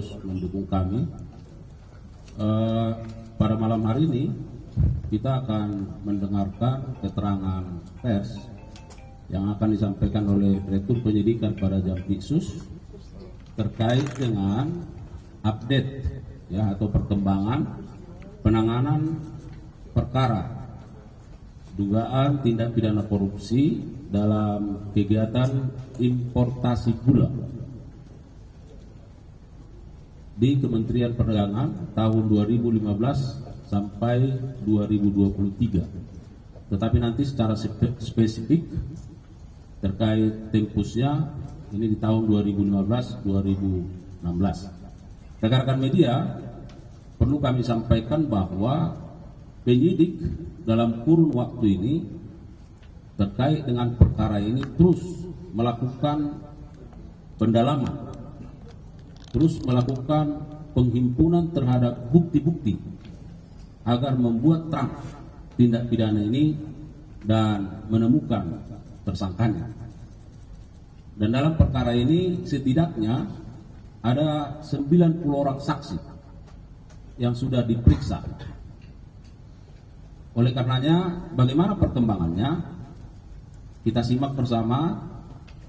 terus mendukung kami. Pada malam hari ini kita akan mendengarkan keterangan pers yang akan disampaikan oleh Direktur Penyidikan pada Jampitsus terkait dengan update ya atau perkembangan penanganan perkara dugaan tindak pidana korupsi dalam kegiatan importasi gula di Kementerian Perdagangan tahun 2015 sampai 2023. Tetapi nanti secara spesifik terkait tempusnya ini di tahun 2015-2016. Rekan-rekan media, perlu kami sampaikan bahwa penyidik dalam kurun waktu ini terkait dengan perkara ini terus melakukan pendalaman, terus melakukan penghimpunan terhadap bukti-bukti agar membuat terang tindak pidana ini dan menemukan tersangkanya. Dan dalam perkara ini setidaknya ada 90 orang saksi yang sudah diperiksa. Oleh karenanya, bagaimana perkembangannya? Kita simak bersama.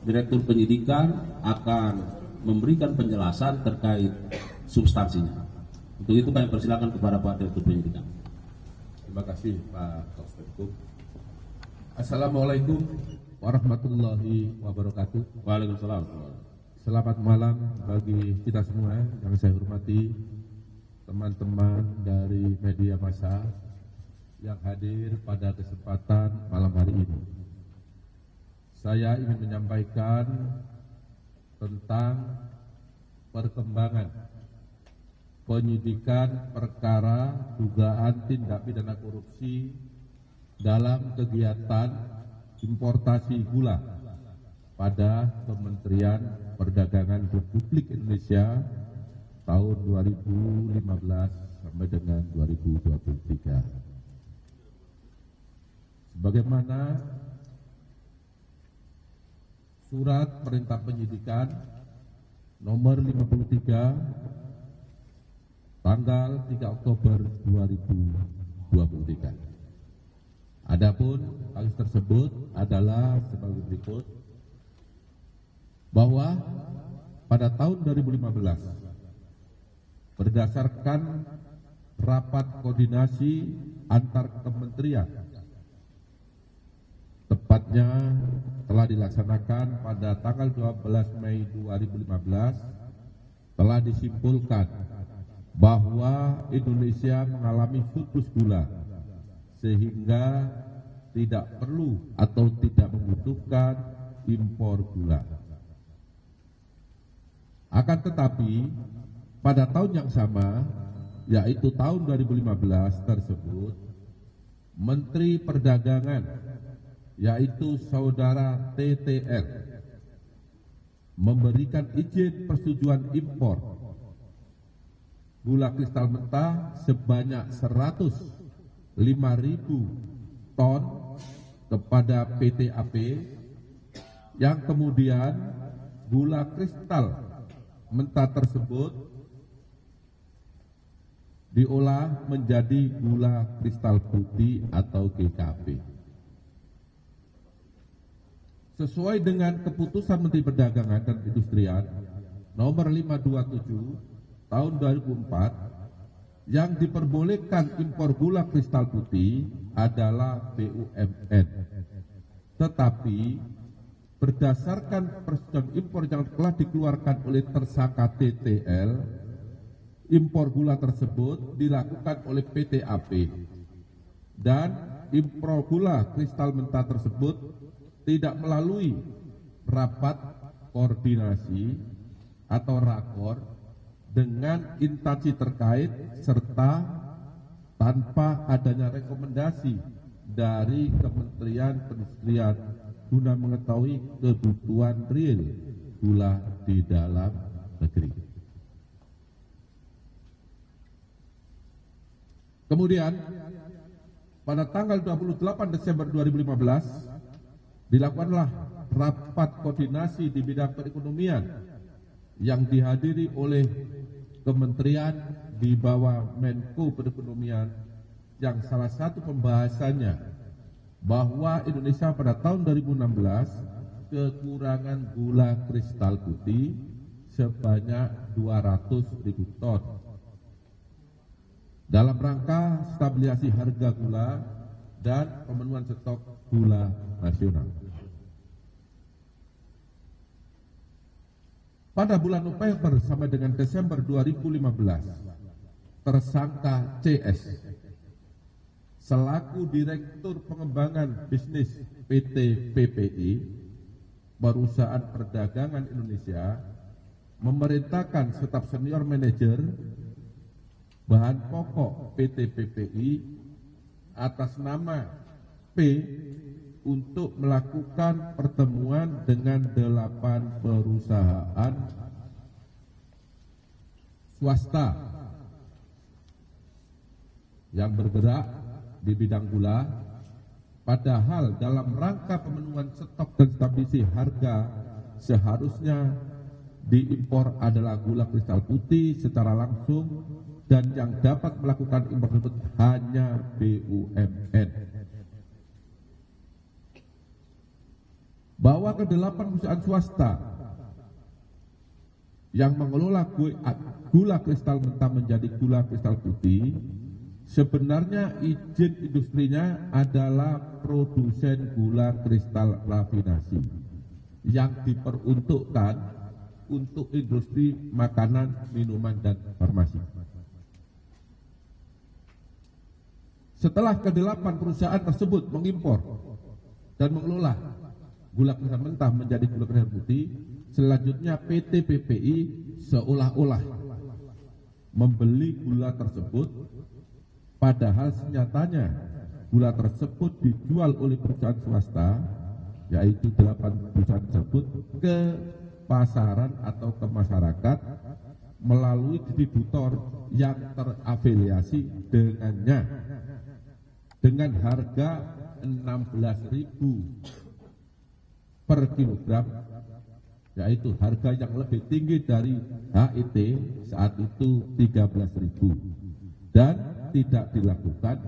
Direktur Penyidikan akan memberikan penjelasan terkait substansinya. Untuk itu kami persilakan kepada Pak Direktur Penyidikan. Terima kasih Pak Kosmenkum. Assalamualaikum warahmatullahi wabarakatuh. Waalaikumsalam. Selamat malam bagi kita semua yang saya hormati, teman-teman dari media massa yang hadir pada kesempatan malam hari ini. Saya ingin menyampaikan tentang perkembangan penyidikan perkara dugaan tindak pidana korupsi dalam kegiatan importasi gula pada Kementerian Perdagangan Republik Indonesia tahun 2015 sampai dengan 2023. Sebagaimana Surat Perintah Penyidikan nomor 53 tanggal 3 Oktober 2023. Adapun hal tersebut adalah sebagai berikut, bahwa pada tahun 2015 berdasarkan rapat koordinasi antar kementerian, tepatnya telah dilaksanakan pada tanggal 12 Mei 2015, telah disimpulkan bahwa Indonesia mengalami surplus gula sehingga tidak perlu atau tidak membutuhkan impor gula. Akan tetapi pada tahun yang sama, yaitu tahun 2015 tersebut, Menteri Perdagangan yaitu saudara TTR memberikan izin persetujuan impor gula kristal mentah sebanyak 105.000 ton kepada PT AP, yang kemudian gula kristal mentah tersebut diolah menjadi gula kristal putih atau GKP. Sesuai dengan keputusan Menteri Perdagangan dan Perindustrian nomor 527 tahun 2004, yang diperbolehkan impor gula kristal putih adalah BUMN. Tetapi berdasarkan persetujuan impor yang telah dikeluarkan oleh tersangka TTL, impor gula tersebut dilakukan oleh PT AP, dan impor gula kristal mentah tersebut tidak melalui rapat koordinasi atau rakor dengan instansi terkait serta tanpa adanya rekomendasi dari Kementerian Perindustrian guna mengetahui kebutuhan real gula di dalam negeri. Kemudian pada tanggal 28 Desember 2015 dilakukanlah rapat koordinasi di bidang perekonomian yang dihadiri oleh kementerian di bawah Menko Perekonomian yang salah satu pembahasannya bahwa Indonesia pada tahun 2016 kekurangan gula kristal putih sebanyak 200.000 ton. Dalam rangka stabilisasi harga gula dan pemenuhan stok gula nasional. Pada bulan November sampai dengan Desember 2015, tersangka CS selaku Direktur Pengembangan Bisnis PT PPI, Perusahaan Perdagangan Indonesia, memerintahkan staf senior manajer bahan pokok PT PPI atas nama P untuk melakukan pertemuan dengan 8 perusahaan swasta yang bergerak di bidang gula, padahal dalam rangka pemenuhan stok dan stabilisasi harga seharusnya diimpor adalah gula kristal putih secara langsung dan yang dapat melakukan impor tersebut hanya BUMN. Bahwa ke-8 perusahaan swasta yang mengelola gula kristal mentah menjadi gula kristal putih, sebenarnya izin industrinya adalah produsen gula kristal rafinasi yang diperuntukkan untuk industri makanan, minuman, dan farmasi. Setelah ke-8 perusahaan tersebut mengimpor dan mengelola gula kristal mentah menjadi gula kristal putih, selanjutnya PT PPI seolah-olah membeli gula tersebut, padahal senyatanya gula tersebut dijual oleh perusahaan swasta, yaitu 8 perusahaan tersebut, ke pasaran atau ke masyarakat melalui distributor yang terafiliasi dengannya dengan harga 16.000 per kilogram, yaitu harga yang lebih tinggi dari HIT saat itu 13.000 dan tidak dilakukan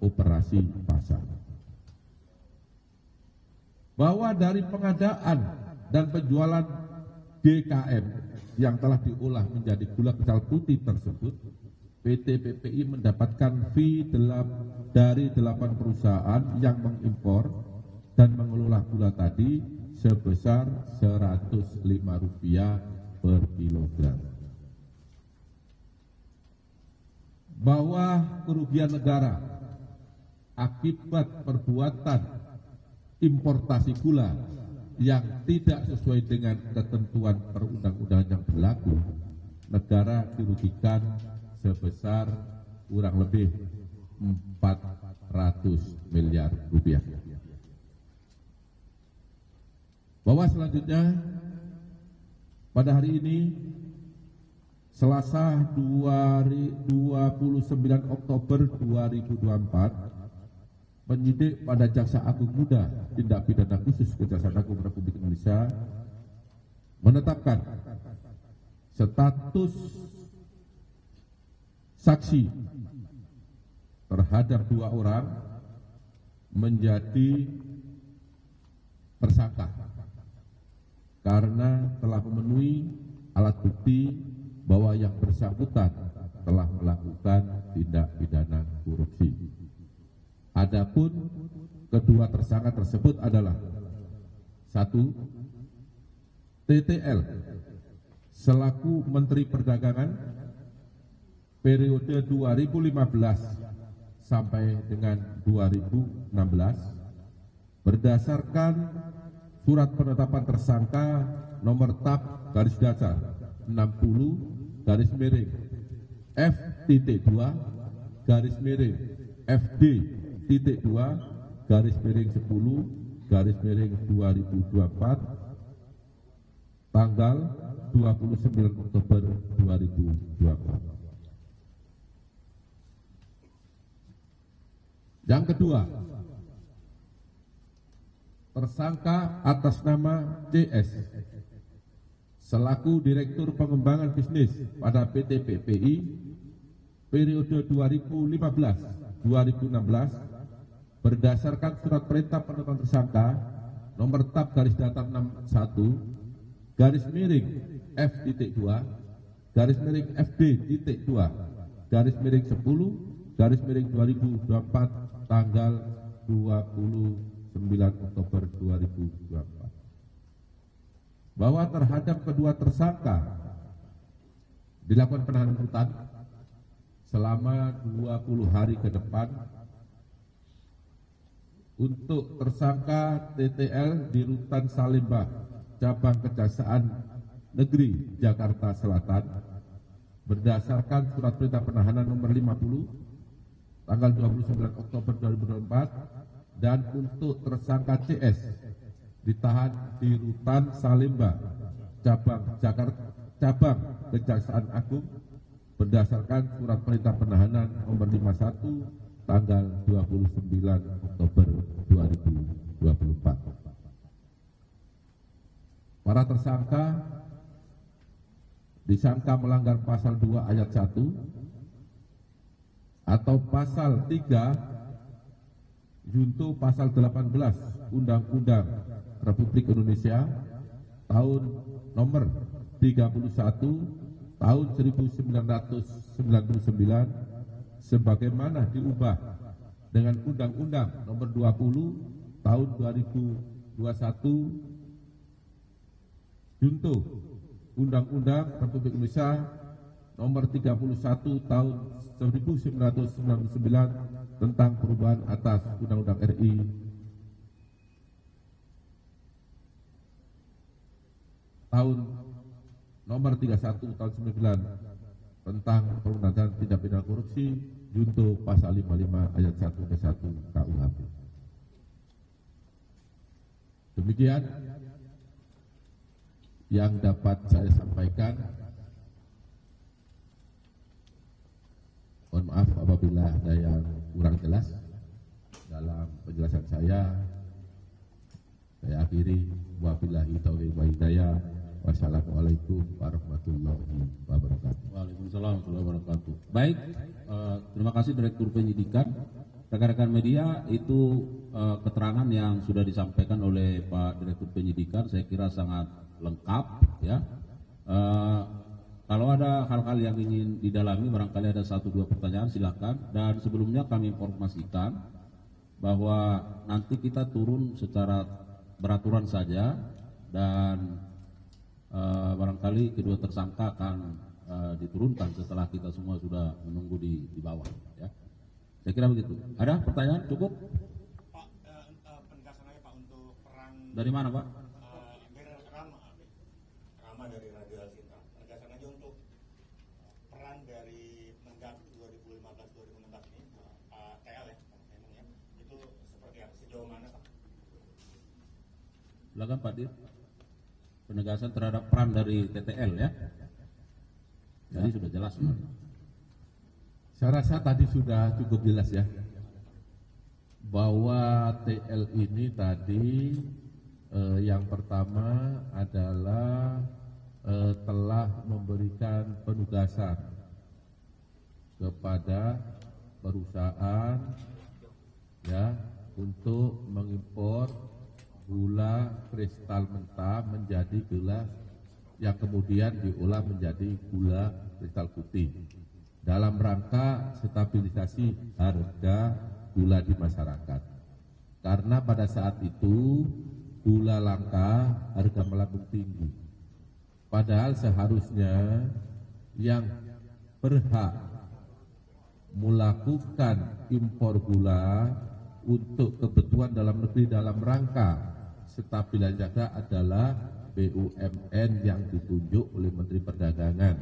operasi pasar. Bahwa dari pengadaan dan penjualan GKM yang telah diolah menjadi gula kristal putih tersebut, PT PPI mendapatkan fee dari 8 perusahaan yang mengimpor dan mengelola gula tadi sebesar Rp105 per kilogram. Bahwa kerugian negara akibat perbuatan importasi gula yang tidak sesuai dengan ketentuan perundang-undangan yang berlaku, negara dirugikan sebesar kurang lebih 400 miliar rupiah. Bahwa selanjutnya pada hari ini Selasa 29 Oktober 2024, penyidik pada Jaksa Agung Muda Tindak Pidana Khusus Kejaksaan Agung Republik Indonesia menetapkan status saksi terhadap 2 orang menjadi tersangka karena telah memenuhi alat bukti bahwa yang bersangkutan telah melakukan tindak pidana korupsi. Adapun kedua tersangka tersebut adalah 1. TTL selaku Menteri Perdagangan periode 2015 sampai dengan 2016 berdasarkan surat penetapan tersangka nomor TAP garis datar 60 garis miring F.2 garis miring FD.2 garis miring 10 garis miring 2024 tanggal 29 Oktober 2024. Yang kedua, tersangka atas nama CS selaku Direktur Pengembangan Bisnis pada PT PPI periode 2015-2016 berdasarkan surat perintah penetapan tersangka nomor tab garis datar 61 garis miring F.2 garis miring FD.2 garis miring 10 garis miring 2024 tanggal 29 Oktober 2024 bahwa terhadap kedua tersangka dilakukan penahanan rutan selama 20 hari ke depan untuk tersangka TTL di Rutan Salemba, Cabang Kejaksaan Negeri Jakarta Selatan berdasarkan surat perintah penahanan nomor 50 tanggal 29 Oktober 2024 dan untuk tersangka CS ditahan di Rutan Salemba, Cabang Kejaksaan Agung berdasarkan surat perintah penahanan nomor 51 tanggal 29 Oktober 2024. Para tersangka disangka melanggar pasal 2 ayat 1 atau pasal 3 junto pasal 18 Undang-Undang Republik Indonesia tahun nomor 31 tahun 1999 sebagaimana diubah dengan Undang-Undang nomor 20 tahun 2021 junto Undang-Undang Republik Indonesia nomor 31 tahun 1999 tentang perubahan atas Undang-Undang RI tahun nomor 31 tahun 99 tentang pemberantasan tindak pidana korupsi junto pasal 55 ayat 1 ke 1 KUHP. Demikian yang dapat saya sampaikan. Mohon maaf apabila ada yang kurang jelas dalam penjelasan saya. Saya akhiri, wabillahi taufiq wal hidayah. Wassalamualaikum warahmatullahi wabarakatuh. Waalaikumsalam warahmatullahi wabarakatuh. Baik, terima kasih Direktur Penyidikan. Rekan-rekan media, itu keterangan yang sudah disampaikan oleh Pak Direktur Penyidikan, saya kira sangat lengkap ya. Kalau ada hal-hal yang ingin didalami, barangkali ada 1-2 pertanyaan, silakan. Dan sebelumnya kami informasikan bahwa nanti kita turun secara beraturan saja dan barangkali kedua tersangka akan diturunkan setelah kita semua sudah menunggu di bawah ya. Saya kira begitu. Ada pertanyaan? Cukup? Pak, penegasan aja Pak untuk peran Dari mana Pak? Rama dari Radio Al Sinta. Penegasan aja untuk peran dari Mendak 2015-2016 ini Pak TL ya, emangnya itu seperti apa? Sejauh mana Pak? Silakan Pak Dir. Penegasan terhadap peran dari TTL ya. Jadi sudah jelas sebenarnya. Saya rasa tadi sudah cukup jelas ya, bahwa TL ini tadi yang pertama adalah telah memberikan penugasan kepada perusahaan ya untuk mengimpor gula kristal mentah menjadi gula yang kemudian diolah menjadi gula kristal putih dalam rangka stabilisasi harga gula di masyarakat. Karena pada saat itu gula langka, harga melambung tinggi. Padahal seharusnya yang berhak melakukan impor gula untuk kebutuhan dalam negeri dalam rangka stabilan jaga adalah BUMN yang ditunjuk oleh Menteri Perdagangan.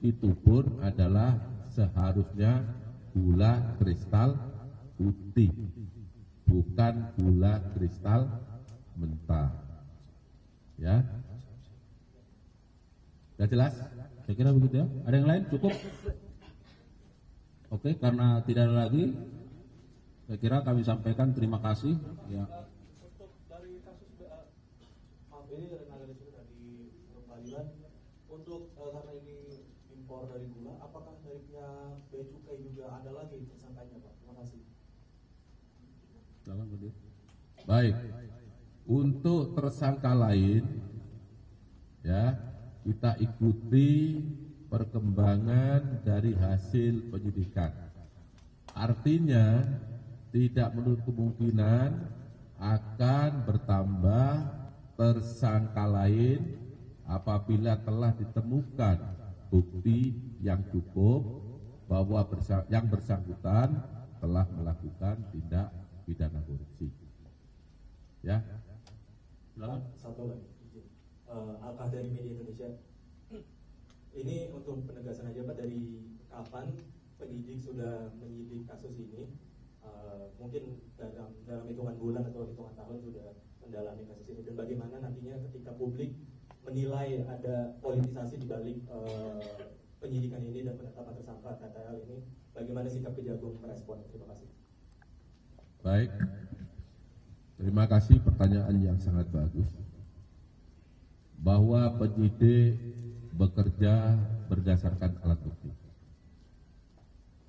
Itu pun adalah seharusnya gula kristal putih, bukan gula kristal mentah. Ya, sudah jelas? Saya kira begitu ya. Ada yang lain? Cukup? Oke, karena tidak ada lagi, saya kira kami sampaikan terima kasih ya. Untuk dari kasus maaf ini dari dari peradilan Untuk karena ini impor dari gula, apakah dari pihak Bea Cukai juga ada lagi tersangkanya, Pak? Terima kasih. Silakan, Bu Dir. Baik, untuk tersangka lain, ya kita ikuti perkembangan dari hasil penyidikan. Artinya tidak menutup kemungkinan akan bertambah tersangka lain apabila telah ditemukan bukti yang cukup bahwa yang bersangkutan telah melakukan tindak pidana korupsi. Ya, Satu lagi, izin. Alkah dari Media Indonesia. Ini untuk penegasan aja Pak, dari kapan penyidik sudah menyidik kasus ini? Mungkin dalam hitungan bulan atau hitungan tahun sudah mendalami kasus ini, dan bagaimana nantinya ketika publik menilai ada politisasi di balik penyidikan ini dan penetapan tersangka KTL ini, bagaimana sikap Kejagung merespon? Terima kasih. baik. Terima kasih, pertanyaan yang sangat bagus. Bahwa penyidik bekerja berdasarkan alat bukti.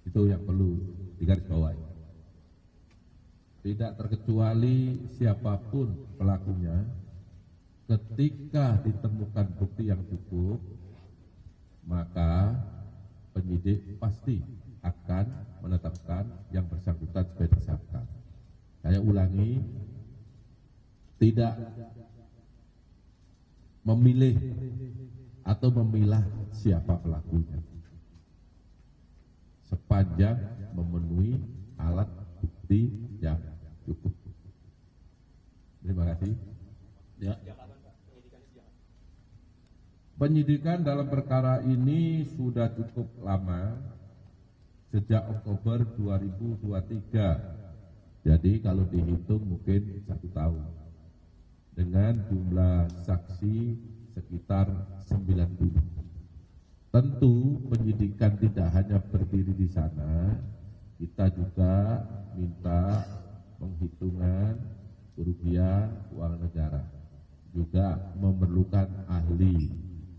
Itu yang perlu digarisbawahi. Tidak terkecuali siapapun pelakunya, ketika ditemukan bukti yang cukup, maka penyidik pasti akan menetapkan yang bersangkutan sebagai tersangka. Saya ulangi, tidak memilih atau memilah siapa pelakunya, sepanjang memenuhi alat bukti yang cukup. Terima kasih. Ya. Penyidikan dalam perkara ini sudah cukup lama, sejak Oktober 2023. Jadi kalau dihitung mungkin 1 tahun. Dengan jumlah saksi sekitar 90. Tentu penyidikan tidak hanya berdiri di sana, kita juga minta penghitungan kerugian uang negara, juga memerlukan ahli,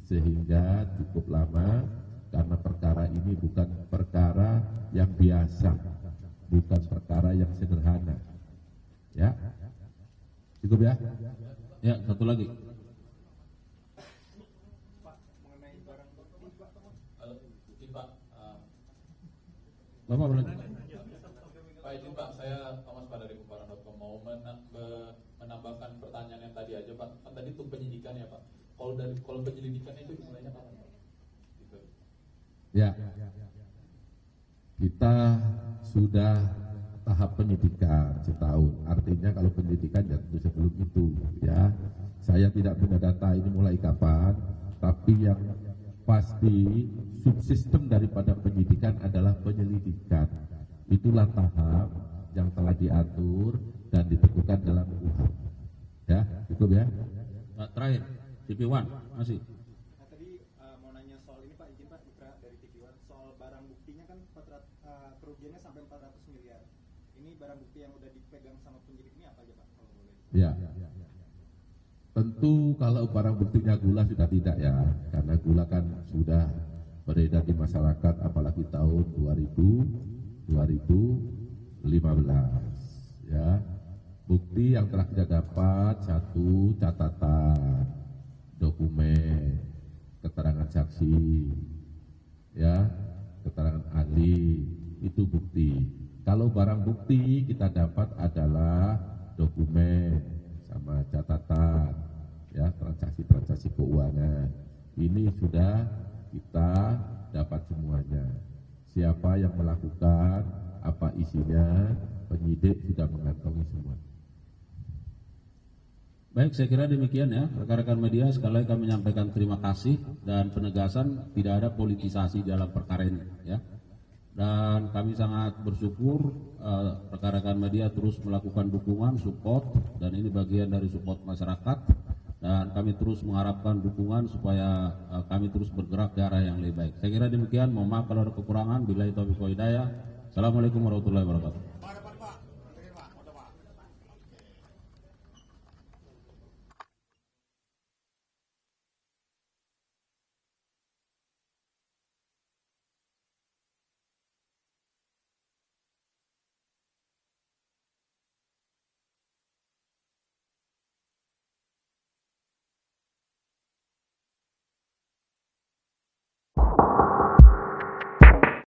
sehingga cukup lama karena perkara ini bukan perkara yang biasa, bukan perkara yang sederhana. Ya, cukup ya. Ya, satu lagi. Pak, mengenai barang bukti, Pak. Izin Pak, Bapak boleh. Pak izin Pak, saya Thomas Pak dari Kumparan.com mau menambahkan pertanyaan yang tadi aja Pak. Kan tadi itu penyidikan ya Pak. Kalau penyelidikan itu dimulainya kapan Pak? Gitu. Ya, kita sudah tahap penyidikan setahun. Artinya kalau penyidikan ya tentu sebelum itu, ya. Saya tidak punya data ini mulai kapan, tapi yang pasti subsistem daripada penyidikan adalah penyelidikan. Itulah tahap yang telah diatur dan ditentukan dalam KUHP. Ya, cukup ya. Terakhir, TV1 masih. Nah, tadi mau nanya soal ini Pak, izin Pak, Dikra dari TV1, soal barang buktinya kan kerugiannya sampai 400 miliar. Ini barang bukti yang udah dipegang sama penyidik ini apa aja Pak, kalau boleh? Ya. Tentu kalau barang buktinya gula sudah tidak ya, karena gula kan sudah beredar di masyarakat apalagi tahun 2015 ya. Bukti yang telah kita dapat, satu, catatan, dokumen, keterangan saksi, ya, keterangan ahli, itu bukti. Kalau barang bukti kita dapat adalah dokumen sama catatan, ya, transaksi-transaksi keuangan. Ini sudah kita dapat semuanya. Siapa yang melakukan, apa isinya, penyidik sudah mengantongi semua. Baik, saya kira demikian ya, rekan-rekan media. Sekali lagi kami menyampaikan terima kasih dan penegasan tidak ada politisasi dalam perkara ini ya. Dan kami sangat bersyukur rekan-rekan media terus melakukan dukungan, support, dan ini bagian dari support masyarakat. Dan kami terus mengharapkan dukungan supaya kami terus bergerak ke arah yang lebih baik. Saya kira demikian, mohon maaf kalau ada kekurangan. Billahi taufiq wal hidayah. Assalamualaikum warahmatullahi wabarakatuh.